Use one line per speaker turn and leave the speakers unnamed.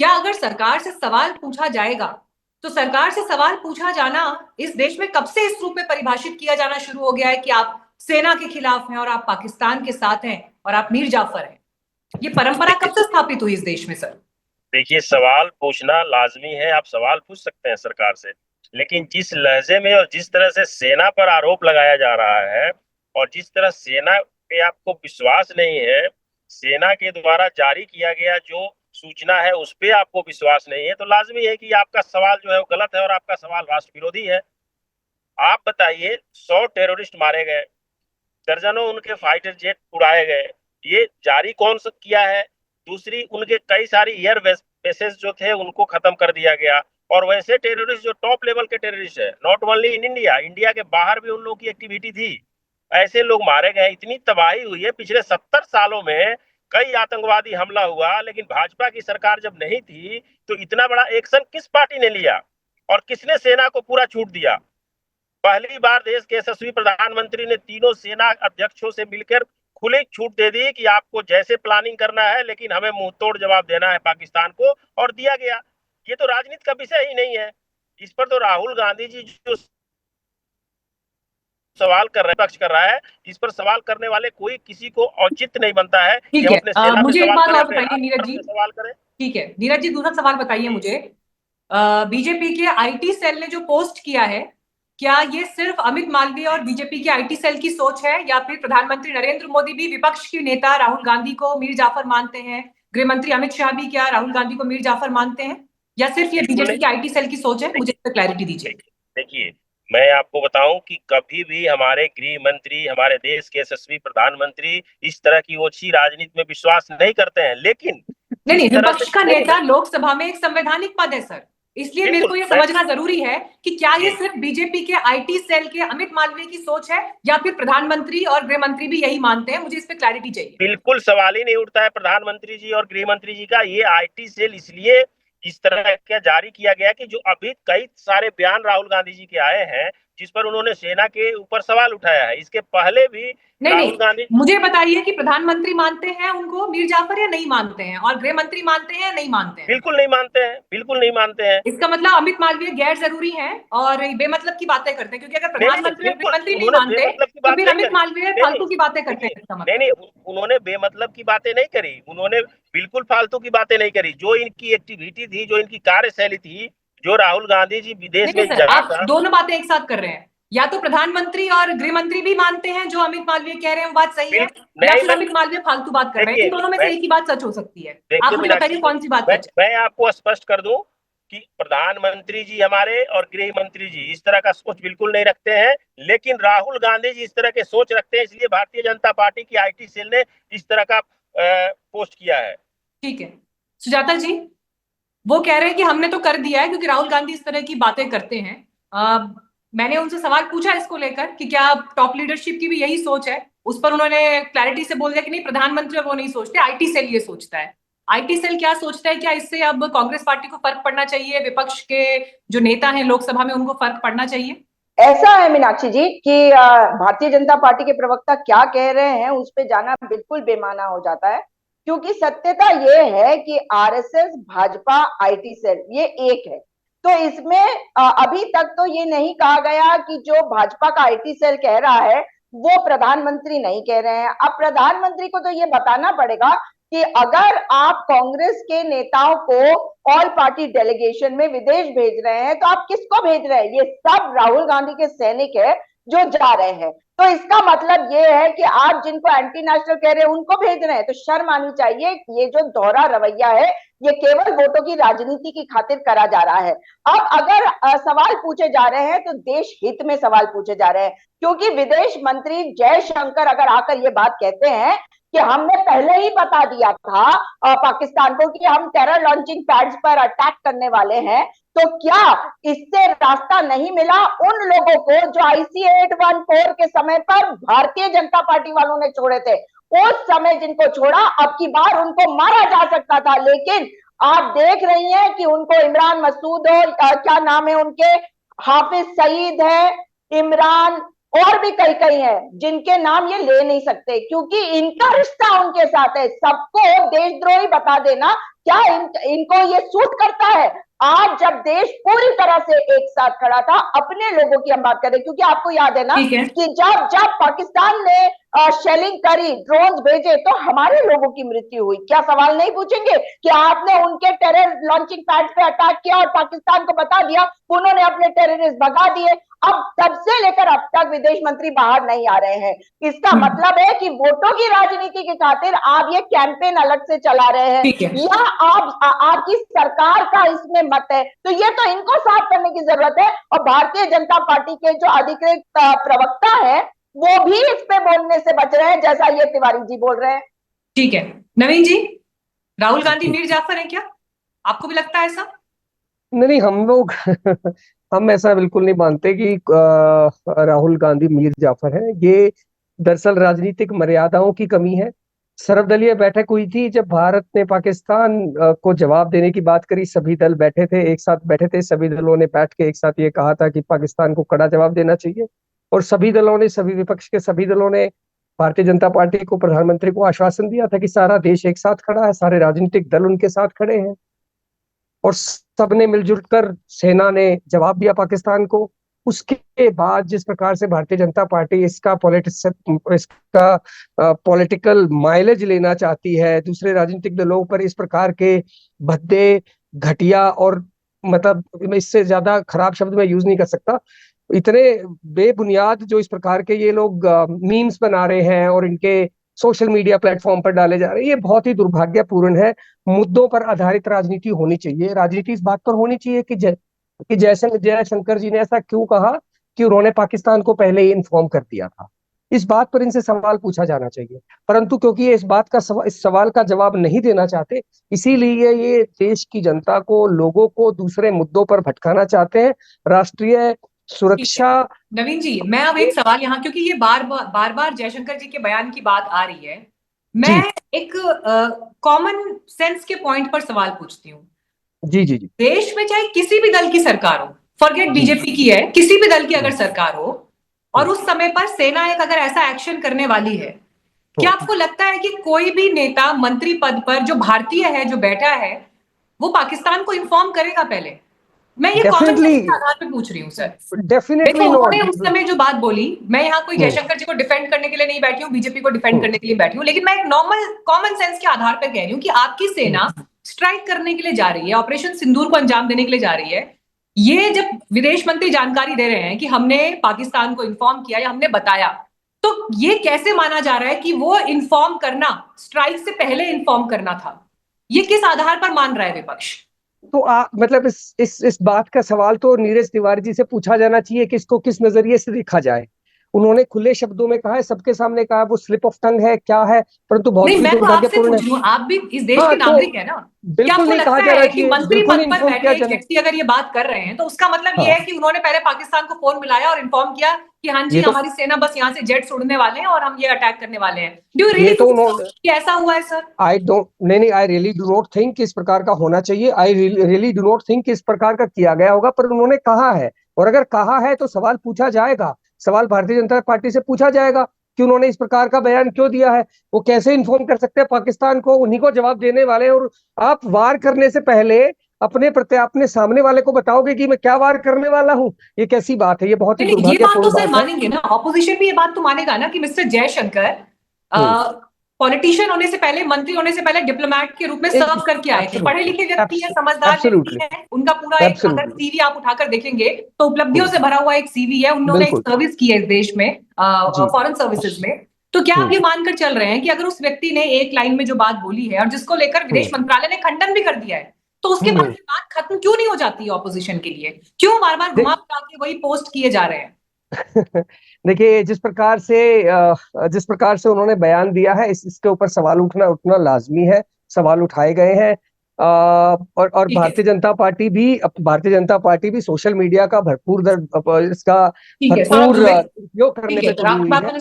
क्या अगर सरकार से सवाल पूछा जाएगा तो सरकार से सवाल पूछा जाना इस देश में कब से इस रूप में परिभाषित किया जाना शुरू हो गया है कि आप सेना के खिलाफ हैं और आप पाकिस्तान के साथ हैं और आप मीर जाफर हैं? ये परंपरा कब से स्थापित हुई इस देश में सर?
देखिए, सवाल पूछना लाजमी है। आप सवाल पूछ सकते हैं सरकार से, लेकिन जिस लहजे में और जिस तरह से सेना पर आरोप लगाया जा रहा है और जिस तरह सेना पे आपको विश्वास नहीं है, सेना के द्वारा जारी किया गया जो सूचना है उस पे आपको विश्वास नहीं है, तो लाजमी है कि आपका सवाल जो है वो गलत है और आपका सवाल राष्ट्र विरोधी है। आप बताइए, 100 टेररिस्ट मारे गए, दर्जनों उनके फाइटर जेट उड़ाए गए, ये जारी कौन सा किया है? दूसरी, उनके कई सारी एयर बेसेस जो थे उनको खत्म कर दिया गया। और वैसे टेररिस्ट जो टॉप लेवल के टेररिस्ट है, not only in India, India के बाहर भी उन लोगों की एक्टिविटी थी, ऐसे लोग मारे गए। इतनी तबाही हुई है पिछले 70 सालों में, कई आतंकवादी हमला हुआ, लेकिन भाजपा की सरकार जब नहीं थी तो इतना बड़ा एक्शन किस पार्टी ने लिया और किसने सेना को पूरा छूट दिया? पहली बार देश के यशस्वी प्रधानमंत्री ने तीनों सेना अध्यक्षों से मिलकर खुली छूट दे दी कि आपको जैसे प्लानिंग करना है, लेकिन हमें मुंह तोड़ जवाब देना है पाकिस्तान को, और दिया गया। ये तो राजनीति का विषय ही नहीं है। इस पर तो राहुल गांधी जी जो सवाल कर रहे पक्ष कर रहा है, इस पर सवाल करने वाले कोई किसी को औचित्य नहीं बनता है कि
ठीक
हम
है,
अपने सेना पे
मुझे एक
सवाल
बात
करें,
और
अपने
बताइए नीरज
राष्ट्र
जी।
पे सवाल करें।
ठीक है नीरज जी, दूसरा सवाल बताइए मुझे। बीजेपी के आईटी सेल ने जो पोस्ट किया है, क्या ये सिर्फ अमित मालवीय और बीजेपी के आईटी सेल की सोच है, या फिर प्रधानमंत्री नरेंद्र मोदी भी विपक्ष के नेता राहुल गांधी को मीर जाफर मानते हैं? गृह मंत्री अमित शाह भी क्या राहुल गांधी को मीर जाफर मानते हैं, या सिर्फ ये
बिल्कुल
बीजेपी
नहीं।
के आईटी सेल की सोच है? मुझे इस पर क्लैरिटी दीजिए।
देखिए, मैं आपको बताऊं कि कभी भी हमारे गृह मंत्री, हमारे देश के यशस्वी प्रधानमंत्री इस तरह की ओछी राजनीति में विश्वास नहीं करते हैं, लेकिन
नहीं नहीं,
जिस तरह से
विपक्ष का
नहीं
नेता
नहीं,
लोकसभा में एक संवैधानिक पद है सर, इसलिए मेरे
बिल्कुल
को यह
मैं
समझना जरूरी है कि क्या ये
जी
सिर्फ बीजेपी के आईटी सेल के अमित मालवीय की सोच है, या फिर प्रधानमंत्री और गृह मंत्री भी यही मानते हैं? मुझे इस पे क्लैरिटी चाहिए।
बिल्कुल सवाल ही नहीं उठता है प्रधानमंत्री जी और गृह मंत्री जी का। ये आईटी सेल इसलिए इस तरह का जारी किया गया कि जो अभी कई सारे बयान राहुल गांधी जी के आए हैं जिस पर उन्होंने सेना के ऊपर सवाल उठाया है, इसके पहले भी
नहीं नहीं,
राहुल गांधी
मुझे बताइए कि प्रधानमंत्री मानते हैं उनको मीर जाफर या नहीं मानते हैं, और गृह मंत्री मानते हैं या नहीं मानते हैं?
बिल्कुल नहीं मानते हैं, बिल्कुल नहीं मानते हैं।
इसका मतलब अमित मालवीय गैर जरूरी हैं और बेमतलब की बातें करते हैं, क्योंकि अगर
नहीं नहीं,
प्रधानमंत्री और
बिल्कुल
गृह मंत्री नहीं
उन्होंने
मानते
बेमतलब की
तो
बात
फिर
नहीं
अमित
करी।
मालवीय
नहीं नहीं,
फालतू की बातें करते
देखिए,
हैं, इसका
नहीं
मतलब।
नहीं, उन्होंने बेमतलब की बातें नहीं करी, उन्होंने बिल्कुल फालतू की बातें नहीं करी। जो इनकी एक्टिविटी थी, जो इनकी कार्यशैली थी, जो राहुल गांधी जी
नहीं
विदेश
नहीं
में
सर,
जहाँ
आप
तहाँ
दोनों बातें एक साथ कर रहे हैं। या तो प्रधानमंत्री और गृह मंत्री भी मानते हैं जो अमित मालवीय कह रहे हैं वो बात सही है,
बिल्कुल
या
नहीं।
फिर
मैं
अमित मालवीय फालतू बात कर रहे हैं। इन
देखिए,
दोनों में से
मैं
एक ही बात सच हो सकती है। आप
देखिए
मुझे
मीनाक्षी
बताइए
जी,
कौन सी बात
मैं
सच है।
मैं आपको स्पष्ट कर दूं कि प्रधानमंत्री जी हमारे और गृह मंत्री जी इस तरह का सोच बिल्कुल नहीं रखते हैं, लेकिन राहुल गांधी जी इस तरह के सोच रखते हैं, इसलिए भारतीय जनता पार्टी की आईटी सेल ने इस तरह का पोस्ट किया है।
ठीक है सुजाता जी, वो कह रहे हैं कि हमने तो कर दिया है क्योंकि राहुल गांधी इस तरह की बातें करते हैं। मैंने उनसे सवाल पूछा इसको लेकर कि क्या टॉप लीडरशिप की भी यही सोच है। उस पर उन्होंने क्लैरिटी से बोल दिया कि नहीं, प्रधानमंत्री वो नहीं सोचते, आईटी सेल ये सोचता है। आईटी सेल क्या सोचता है? क्या इससे अब कांग्रेस पार्टी को फर्क पड़ना चाहिए? विपक्ष के जो नेता हैं लोकसभा में उनको फर्क पड़ना चाहिए?
ऐसा है मीनाक्षी जी कि भारतीय जनता पार्टी के प्रवक्ता क्या कह रहे हैं उस पे जाना बिल्कुल बेमाना हो जाता है, क्योंकि सत्यता ये है कि आरएसएस भाजपा आईटी सेल ये एक है। तो इसमें अभी तक तो ये नहीं कहा गया कि जो भाजपा का आईटी सेल कह रहा है वो प्रधानमंत्री नहीं कह रहे हैं। अब प्रधानमंत्री को तो ये बताना पड़ेगा कि अगर आप कांग्रेस के नेताओं को ऑल पार्टी डेलीगेशन में विदेश भेज रहे हैं तो आप किसको भेज रहे हैं? ये सब राहुल गांधी के सैनिक है जो जा रहे हैं। तो इसका मतलब ये है कि आप जिनको एंटी नेशनल कह रहे हैं उनको भेज रहे हैं, तो शर्म आनी चाहिए। ये जो दोहरा रवैया है ये केवल वोटों की राजनीति की खातिर करा जा रहा है। अब अगर सवाल पूछे जा रहे हैं तो देश हित में सवाल पूछे जा रहे हैं, क्योंकि विदेश मंत्री जयशंकर अगर आकर ये बात कहते हैं कि हमने पहले ही बता दिया था पाकिस्तान को कि हम टेरर लॉन्चिंग पैड्स पर अटैक करने वाले हैं, तो क्या इससे रास्ता नहीं मिला उन लोगों को जो आईसी 814 के समय पर भारतीय जनता पार्टी वालों ने छोड़े थे? उस समय जिनको छोड़ा, अब की बार उनको मारा जा सकता था, लेकिन आप देख रही हैं कि उनको इमरान मसूद हो, क्या नाम है उनके, हाफिज सईद है, इमरान, और भी कई कई हैं जिनके नाम ये ले नहीं सकते, क्योंकि इनका रिश्ता उनके साथ है। सबको देशद्रोही बता देना क्या इनको ये सूट करता है? आज जब देश पूरी तरह से एक साथ खड़ा था, अपने लोगों की हम बात करें, क्योंकि आपको याद है ना कि जब जब पाकिस्तान ने शेलिंग करी, ड्रोन भेजे, तो हमारे लोगों की मृत्यु हुई। क्या सवाल नहीं पूछेंगे कि आपने उनके टेरर लॉन्चिंग पैड पे अटैक किया और पाकिस्तान को बता दिया, उन्होंने अपने टेररिस्ट भगा दिए। अब तब से लेकर अब तक विदेश मंत्री बाहर नहीं आ रहे हैं। इसका मतलब है कि वोटों की राजनीति की खातिर आप ये कैंपेन अलग से चला रहे हैं, या आपकी सरकार का इसमें मत है। तो ये तो इनको साफ करने की जरूरत है। और भारतीय जनता पार्टी के जो अधिकृत प्रवक्ता है वो भी इस पे बोलने से बच रहे हैं, जैसा ये तिवारी जी बोल रहे हैं।
ठीक है नवीन जी, राहुल गांधी मीर जाफर है क्या? आपको भी लगता है ऐसा?
नहीं, हम लोग हम ऐसा बिल्कुल नहीं मानते कि राहुल गांधी मीर जाफर है। ये दरअसल राजनीतिक मर्यादाओं की कमी है। सर्वदलीय बैठक हुई थी जब भारत ने पाकिस्तान को जवाब देने की बात करी, सभी दल बैठे थे, एक साथ बैठे थे, सभी दलों ने बैठ के एक साथ ये कहा था कि पाकिस्तान को कड़ा जवाब देना चाहिए। और सभी दलों ने, सभी विपक्ष के सभी दलों ने भारतीय जनता पार्टी को, प्रधानमंत्री को आश्वासन दिया था कि सारा देश एक साथ खड़ा है, सारे राजनीतिक दल उनके साथ खड़े हैं। और सबने मिलजुल कर, सेना ने जवाब दिया पाकिस्तान को। उसके बाद जिस प्रकार से भारतीय जनता पार्टी इसका पॉलिटिकल माइलेज लेना चाहती है, दूसरे राजनीतिक दलों पर इस प्रकार के भद्दे, घटिया और मतलब इससे ज्यादा खराब शब्द मैं यूज नहीं कर सकता, इतने बेबुनियाद जो इस प्रकार के ये लोग मीम्स बना रहे हैं और इनके सोशल मीडिया प्लेटफॉर्म पर डाले जा रहे हैं, ये बहुत ही दुर्भाग्यपूर्ण है। मुद्दों पर आधारित राजनीति होनी चाहिए। राजनीति इस बात पर होनी चाहिए कि जयशंकर जी ने ऐसा क्यों कहा कि उन्होंने पाकिस्तान को पहले ही इन्फॉर्म कर दिया था। इस बात पर इनसे सवाल पूछा जाना चाहिए, परंतु क्योंकि ये इस सवाल का जवाब नहीं देना चाहते, इसीलिए ये देश की जनता को, लोगों को दूसरे मुद्दों पर भटकाना चाहते हैं। राष्ट्रीय सुरक्षा।
नवीन जी, मैं अब एक सवाल यहाँ, क्योंकि ये बार बार जयशंकर जी के बयान की बात आ रही है, मैं एक कॉमन सेंस के पॉइंट पर सवाल पूछती हूँ।
जी जी जी।
देश में चाहे किसी भी दल की सरकार हो, फॉरगेट बीजेपी की है, किसी भी दल की अगर सरकार हो और उस समय पर सेना एक अगर ऐसा एक्शन करने वाली है, क्या आपको लगता है कि कोई भी नेता मंत्री पद पर जो भारतीय है, जो बैठा है, वो पाकिस्तान को इन्फॉर्म करेगा पहले? मैं ये कॉमन सेंस के आधार पे पूछ रही हूँ सर।
डेफिनेटली
उन्होंने उस समय जो बात बोली, मैं यहाँ कोई जयशंकर जी को डिफेंड करने के लिए नहीं बैठी हूँ, बीजेपी को डिफेंड करने के लिए बैठी हूँ, लेकिन मैं एक नॉर्मल कॉमन सेंस के आधार पर कह रही हूँ कि आपकी सेना स्ट्राइक करने के लिए जा रही है, ऑपरेशन सिंदूर को अंजाम देने के लिए जा रही है। ये जब विदेश मंत्री जानकारी दे रहे हैं कि हमने पाकिस्तान को इन्फॉर्म किया या हमने बताया, तो ये कैसे माना जा रहा है कि वो इन्फॉर्म करना स्ट्राइक से पहले इन्फॉर्म करना था? ये किस आधार पर मान रहा है विपक्ष?
तो मतलब इस बात का सवाल तो नीरज तिवारी जी से पूछा जाना चाहिए कि इसको किस नजरिए से देखा जाए। उन्होंने खुले शब्दों में कहा है, सबके सामने कहा, वो स्लिप ऑफ टंग है, क्या है, परंतु बहुत
नहीं, मैं तो आपसे पूछ रही हूँ, आप भी इस देश के नागरिक है ना, क्या आपको लगता है कि मंत्री पद पर बैठे एक व्यक्ति अगर ये बात कर रहे हैं तो उसका मतलब ये है कि उन्होंने पहले पाकिस्तान को फोन मिलाया और इन्फॉर्म किया कि हाँ जी, हमारी सेना बस यहाँ से जेट्स उड़ने वाले हैं और हम ये अटैक करने वाले हैं? डू यू रियली थिंक कि ऐसा हुआ है sir?
I really do not think इस प्रकार का होना चाहिए। I really do not think इस प्रकार का किया गया होगा, पर उन्होंने कहा है, और अगर कहा है तो सवाल पूछा जाएगा, सवाल भारतीय जनता पार्टी से पूछा जाएगा कि उन्होंने इस प्रकार का बयान क्यों दिया है, वो कैसे इन्फॉर्म कर सकते हैं पाकिस्तान को, उन्हीं को जवाब देने वाले हैं। और आप वार करने से पहले अपने सामने वाले को बताओगे कि मैं क्या वार करने वाला हूं, ये कैसी बात है? ये बहुत ही दुर्भाग्यपूर्ण
बात है। मानेंगे ना, ऑपोजिशन भी ये बात तो मानेगा ना कि मिस्टर जयशंकर पॉलिटिशियन होने से पहले, मंत्री होने से पहले डिप्लोमैट के रूप में सर्व करके आए थे, पढ़े लिखे व्यक्ति हैं, समझदार व्यक्ति हैं, उनका पूरा एक अगर सीवी आप उठाकर देखेंगे तो उपलब्धियों से भरा हुआ एक सीवी है, उन्होंने एक सर्विस की है इस देश में, फॉरेन सर्विसेज में। तो क्या आप ये मानकर चल रहे हैं कि अगर उस व्यक्ति ने एक लाइन में जो बात बोली है और जिसको लेकर विदेश मंत्रालय ने खंडन भी कर दिया है, तो उसके बाद ये बात खत्म क्यों नहीं हो जाती है ऑपोजिशन के लिए? क्यों बार बार घुमा फिरा के वही पोस्ट किए जा रहे हैं?
देखिए, जिस प्रकार से उन्होंने बयान दिया है, इसके ऊपर सवाल उठना लाजमी है, सवाल उठाए गए हैं। और भारतीय जनता पार्टी भी सोशल मीडिया का भरपूर उपयोग करने में लगी हुई है।